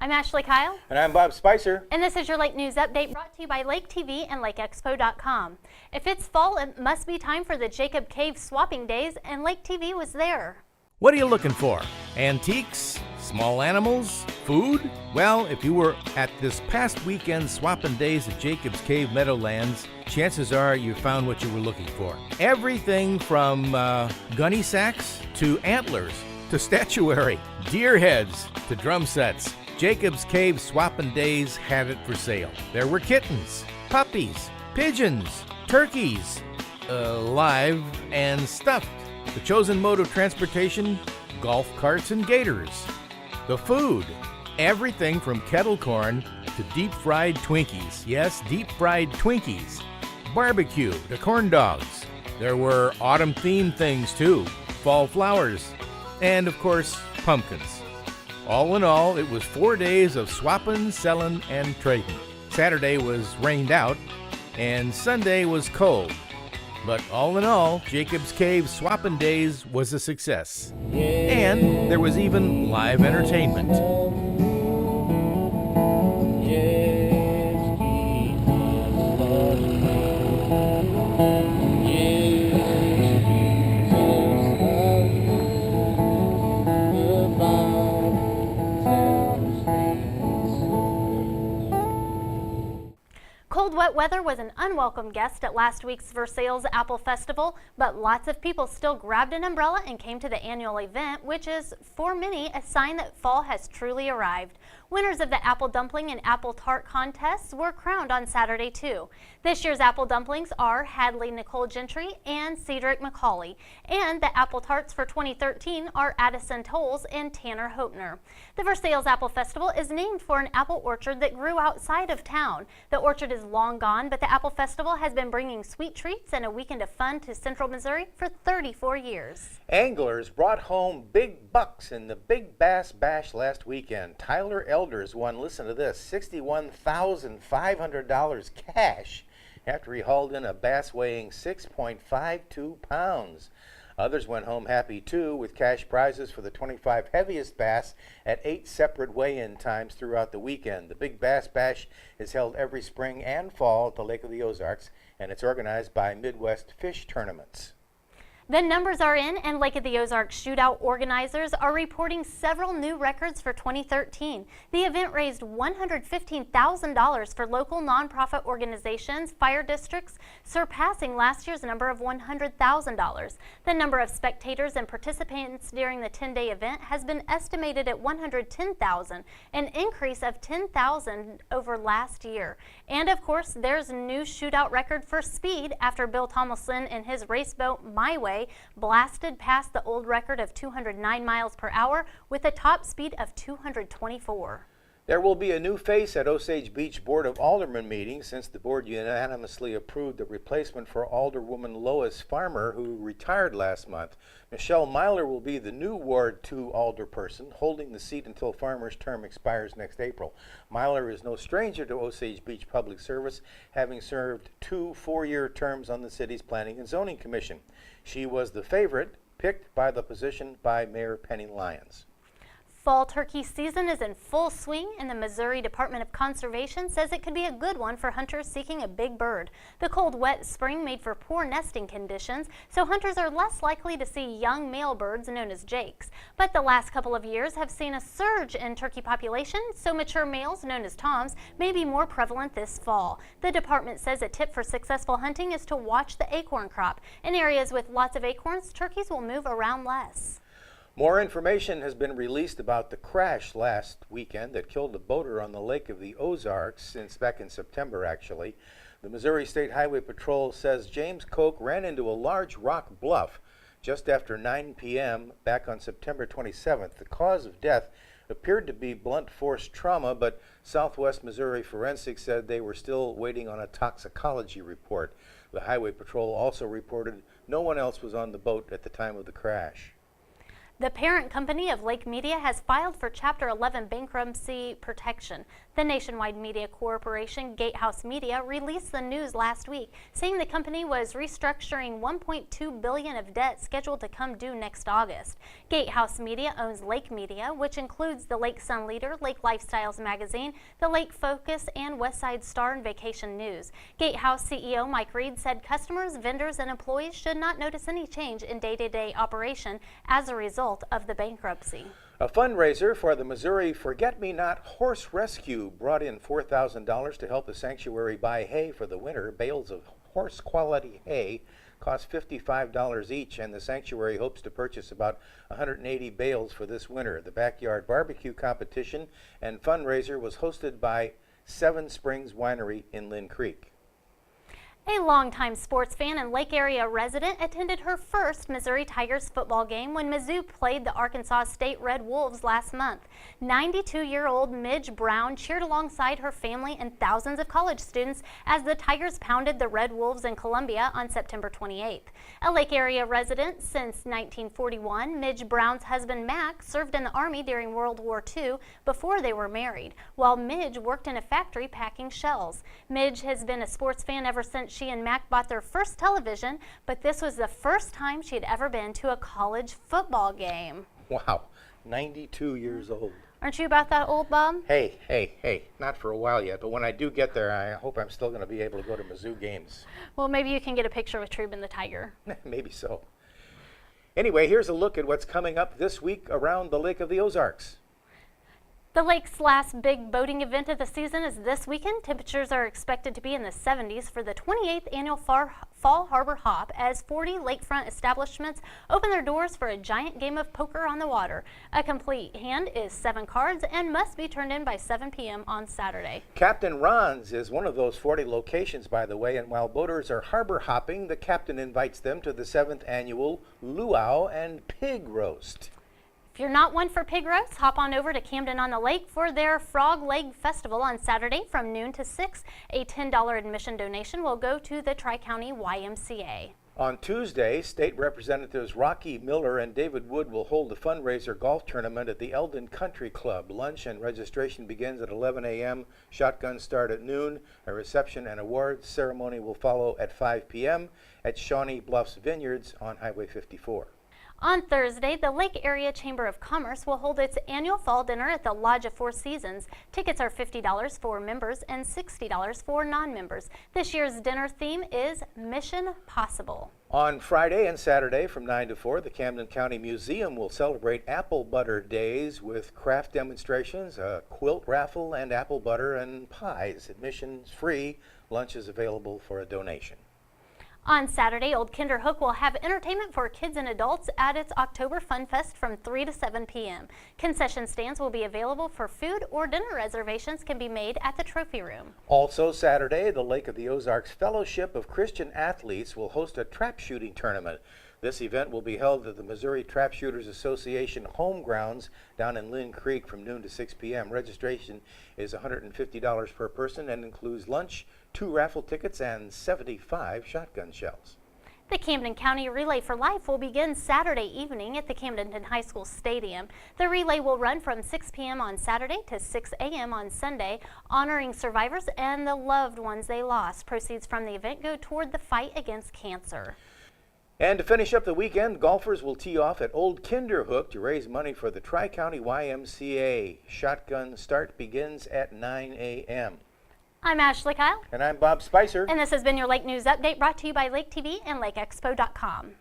I'm Ashley Kyle. And I'm Bob Spicer. And this is your Lake News Update brought to you by Lake TV and LakeExpo.com. If it's fall, it must be time for the Jacob Cave swapping days, and Lake TV was there. What are you looking for? Antiques? Small animals? Food? Well, if you were at this past weekend swapping days at Jacob's Cave Meadowlands, chances are you found what you were looking for. Everything from gunny sacks to antlers to statuary, deer heads to drum sets. Jacob's Cave swapping days had it for sale. There were kittens, puppies, pigeons, turkeys, live and stuffed. The chosen mode of transportation, golf carts and gators. The food, everything from kettle corn to deep-fried Twinkies. Yes, deep-fried Twinkies. Barbecue to corn dogs. There were autumn-themed things too, fall flowers, and of course, pumpkins. All in all, it was 4 days of swapping, selling, and trading. Saturday was rained out, and Sunday was cold. But all in all, Jacob's Cave swapping days was a success. And there was even live entertainment. Cold, wet weather was an unwelcome guest at last week's Versailles Apple Festival, but lots of people still grabbed an umbrella and came to the annual event, which is, for many, a sign that fall has truly arrived. Winners of the apple dumpling and apple tart contests were crowned on Saturday, too. This year's apple dumplings are Hadley Nicole Gentry and Cedric McCauley, and the apple tarts for 2013 are Addison Tolles and Tanner Hopner. The Versailles Apple Festival is named for an apple orchard that grew outside of town. The orchard is long gone, but the Apple Festival has been bringing sweet treats and a weekend of fun to Central Missouri for 34 years. Anglers brought home big bucks in the Big Bass Bash last weekend. Tyler Elders won, listen to this, $61,500 cash after he hauled in a bass weighing 6.52 pounds. Others went home happy too, with cash prizes for the 25 heaviest bass at 8 separate weigh-in times throughout the weekend. The Big Bass Bash is held every spring and fall at the Lake of the Ozarks, and it's organized by Midwest Fish Tournaments. The numbers are in, and Lake of the Ozarks shootout organizers are reporting several new records for 2013. The event raised $115,000 for local nonprofit organizations, fire districts, surpassing last year's number of $100,000. The number of spectators and participants during the 10-day event has been estimated at 110,000, an increase of 10,000 over last year. And of course, there's a new shootout record for speed after Bill Tomlinson in his race boat My Way blasted past the old record of 209 miles per hour with a top speed of 224. There will be a new face at Osage Beach Board of Aldermen meeting since the board unanimously approved the replacement for Alderwoman Lois Farmer, who retired last month. Michelle Myler will be the new Ward 2 alderperson, holding the seat until Farmer's term expires next April. Myler is no stranger to Osage Beach Public Service, having served 2 four-year terms on the city's Planning and Zoning Commission. She was the favorite picked by the position by Mayor Penny Lyons. Fall turkey season is in full swing, and the Missouri Department of Conservation says it could be a good one for hunters seeking a big bird. The cold, wet spring made for poor nesting conditions, so hunters are less likely to see young male birds known as jakes. But the last couple of years have seen a surge in turkey population, so mature males known as toms may be more prevalent this fall. The department says a tip for successful hunting is to watch the acorn crop. In areas with lots of acorns, turkeys will move around less. More information has been released about the crash last weekend that killed a boater on the Lake of the Ozarks back in September, actually. The Missouri State Highway Patrol says James Koch ran into a large rock bluff just after 9 p.m. back on September 27th. The cause of death appeared to be blunt force trauma, but Southwest Missouri Forensics said they were still waiting on a toxicology report. The Highway Patrol also reported no one else was on the boat at the time of the crash. The parent company of Lake Media has filed for Chapter 11 bankruptcy protection. The nationwide media corporation, Gatehouse Media, released the news last week, saying the company was restructuring $1.2 billion of debt scheduled to come due next August. Gatehouse Media owns Lake Media, which includes the Lake Sun Leader, Lake Lifestyles Magazine, the Lake Focus, and Westside Star and Vacation News. Gatehouse CEO Mike Reed said customers, vendors, and employees should not notice any change in day-to-day operation as a result of the bankruptcy. A fundraiser for the Missouri Forget-Me-Not Horse Rescue brought in $4,000 to help the sanctuary buy hay for the winter. Bales of horse-quality hay cost $55 each, and the sanctuary hopes to purchase about 180 bales for this winter. The backyard barbecue competition and fundraiser was hosted by Seven Springs Winery in Lynn Creek. A longtime sports fan and Lake area resident attended her first Missouri Tigers football game when Mizzou played the Arkansas State Red Wolves last month. 92-year-old Midge Brown cheered alongside her family and thousands of college students as the Tigers pounded the Red Wolves in Columbia on September 28th. A Lake area resident since 1941, Midge Brown's husband Mac served in the Army during World War II before they were married, while Midge worked in a factory packing shells. Midge has been a sports fan ever since she and Mac bought their first television, but this was the first time she had ever been to a college football game. Wow, 92 years old. Aren't you about that old, Bob? Hey, not for a while yet, but when I do get there, I hope I'm still going to be able to go to Mizzou games. Well, maybe you can get a picture with Truben the Tiger. Maybe so. Anyway, here's a look at what's coming up this week around the Lake of the Ozarks. The lake's last big boating event of the season is this weekend. Temperatures are expected to be in the 70s for the 28th annual Fall Harbor Hop as 40 lakefront establishments open their doors for a giant game of poker on the water. A complete hand is 7 cards and must be turned in by 7 p.m. on Saturday. Captain Ron's is one of those 40 locations, by the way, and while boaters are harbor hopping, the captain invites them to the 7th annual Luau and Pig Roast. If you're not one for pig roast, hop on over to Camden on the Lake for their Frog Leg Festival on Saturday from noon to 6. A $10 admission donation will go to the Tri-County YMCA. On Tuesday, State Representatives Rocky Miller and David Wood will hold a fundraiser golf tournament at the Eldon Country Club. Lunch and registration begins at 11 a.m. Shotguns start at noon. A reception and awards ceremony will follow at 5 p.m. at Shawnee Bluffs Vineyards on Highway 54. On Thursday, the Lake Area Chamber of Commerce will hold its annual fall dinner at the Lodge of Four Seasons. Tickets are $50 for members and $60 for non-members. This year's dinner theme is Mission Possible. On Friday and Saturday from 9 to 4, the Camden County Museum will celebrate Apple Butter Days with craft demonstrations, a quilt raffle, and apple butter and pies. Admission's free. Lunch is available for a donation. On Saturday, Old Kinderhook will have entertainment for kids and adults at its October Fun Fest from 3 to 7 p.m. Concession stands will be available for food, or dinner reservations can be made at the Trophy Room. Also Saturday, the Lake of the Ozarks Fellowship of Christian Athletes will host a trap shooting tournament. This event will be held at the Missouri Trap Shooters Association home grounds down in Lynn Creek from noon to 6 p.m. Registration is $150 per person and includes lunch, 2 raffle tickets, and 75 shotgun shells. The Camden County Relay for Life will begin Saturday evening at the Camdenton High School Stadium. The relay will run from 6 p.m. on Saturday to 6 a.m. on Sunday, honoring survivors and the loved ones they lost. Proceeds from the event go toward the fight against cancer. And to finish up the weekend, golfers will tee off at Old Kinderhook to raise money for the Tri-County YMCA. Shotgun start begins at 9 a.m. I'm Ashley Kyle. And I'm Bob Spicer. And this has been your Lake News Update brought to you by Lake TV and LakeExpo.com.